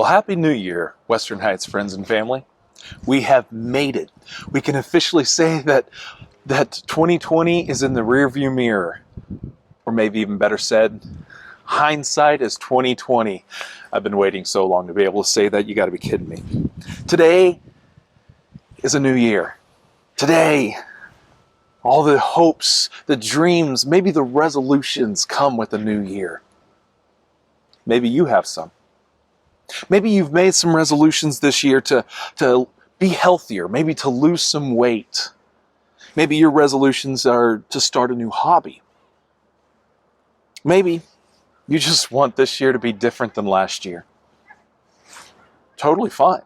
Well, Happy New Year, Western Heights friends and family. We have made it. We can officially say that 2020 is in the rearview mirror. Or maybe even better said, hindsight is 2020. I've been waiting so long to be able to say that. You got to be kidding me. Today is a new year. Today, all the hopes, the dreams, maybe the resolutions come with a new year. Maybe you have some. Maybe you've made some resolutions this year to be healthier, maybe to lose some weight. Maybe your resolutions are to start a new hobby. Maybe you just want this year to be different than last year. Totally fine.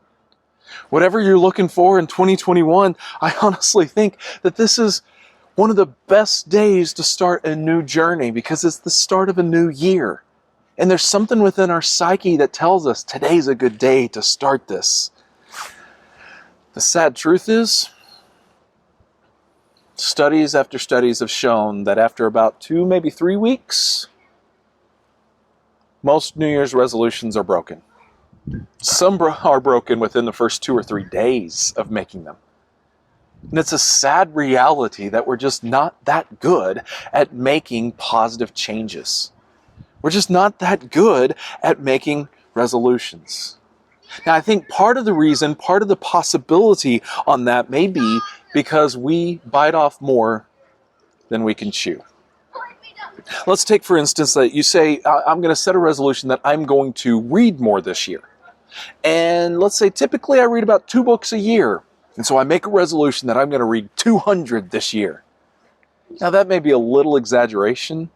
Whatever you're looking for in 2021, I honestly think that this is one of the best days to start a new journey because it's the start of a new year. And there's something within our psyche that tells us today's a good day to start this. The sad truth is, studies after studies have shown that after about 2, maybe 3 weeks, most New Year's resolutions are broken. Some are broken within the first 2 or 3 days of making them. And it's a sad reality that we're just not that good at making positive changes. We're just not that good at making resolutions. Now, I think part of the reason, part of the possibility on that may be because we bite off more than we can chew. Let's take, for instance, that you say, I'm going to set a resolution that I'm going to read more this year. And let's say typically I read about 2 books a year. And so I make a resolution that I'm going to read 200 this year. Now, that may be a little exaggeration,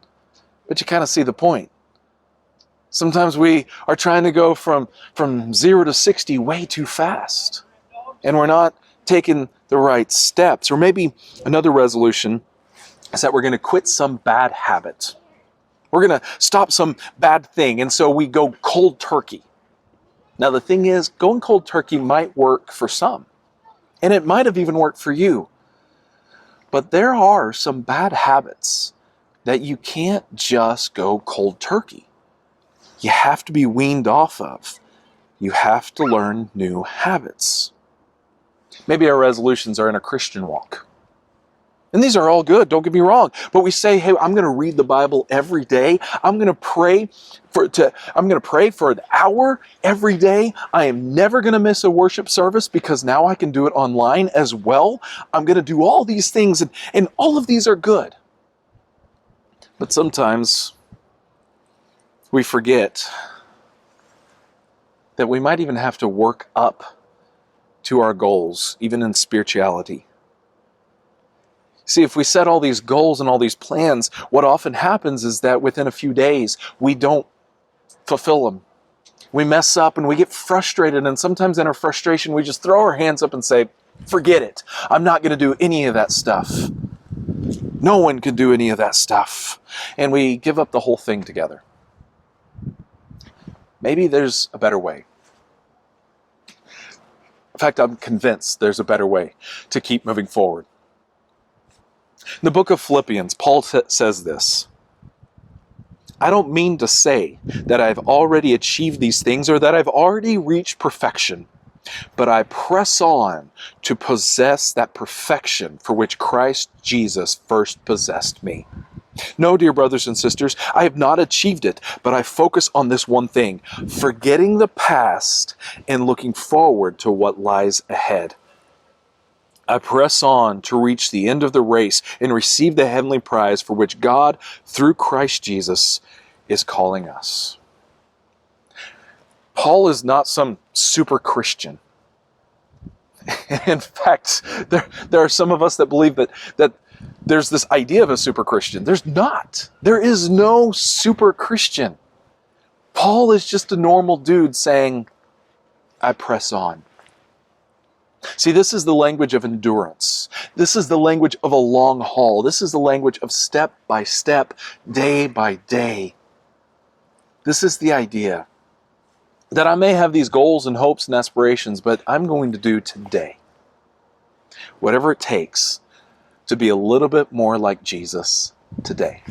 but you kind of see the point. Sometimes we are trying to go from 0 to 60 way too fast. And we're not taking the right steps. Or maybe another resolution is that we're going to quit some bad habit. We're going to stop some bad thing. And so we go cold turkey. Now the thing is, going cold turkey might work for some. And it might have even worked for you. But there are some bad habits that you can't just go cold turkey. You have to be weaned off of. You have to learn new habits. Maybe our resolutions are in a Christian walk. And these are all good, don't get me wrong. But we say, hey, I'm going to read the Bible every day. I'm going to pray for an hour every day. I am never going to miss a worship service because now I can do it online as well. I'm going to do all these things, and all of these are good. But sometimes we forget that we might even have to work up to our goals, even in spirituality. See, if we set all these goals and all these plans, what often happens is that within a few days, we don't fulfill them. We mess up and we get frustrated, and sometimes in our frustration, we just throw our hands up and say, forget it. I'm not going to do any of that stuff. No one can do any of that stuff. And we give up the whole thing together. Maybe there's a better way. In fact, I'm convinced there's a better way to keep moving forward. In the book of Philippians, Paul says this: I don't mean to say that I've already achieved these things or that I've already reached perfection, but I press on to possess that perfection for which Christ Jesus first possessed me. No, dear brothers and sisters, I have not achieved it, but I focus on this one thing, forgetting the past and looking forward to what lies ahead. I press on to reach the end of the race and receive the heavenly prize for which God, through Christ Jesus, is calling us. Paul is not some super Christian. In fact, there are some of us that believe that there's this idea of a super Christian. There's not. There is no super Christian. Paul is just a normal dude saying, I press on. See, this is the language of endurance. This is the language of a long haul. This is the language of step by step, day by day. This is the idea that I may have these goals and hopes and aspirations, but I'm going to do today whatever it takes to be a little bit more like Jesus today.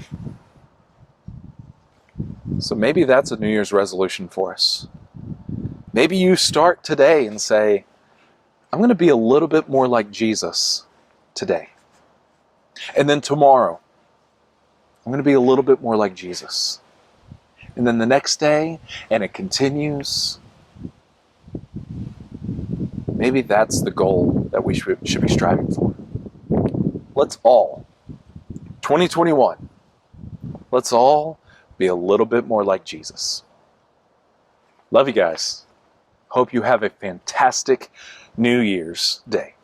So maybe that's a New Year's resolution for us. Maybe you start today and say, I'm going to be a little bit more like Jesus today. And then tomorrow, I'm going to be a little bit more like Jesus. And then the next day, and it continues. Maybe that's the goal that we should be striving for. Let's all, 2021, let's all be a little bit more like Jesus. Love you guys. Hope you have a fantastic New Year's Day.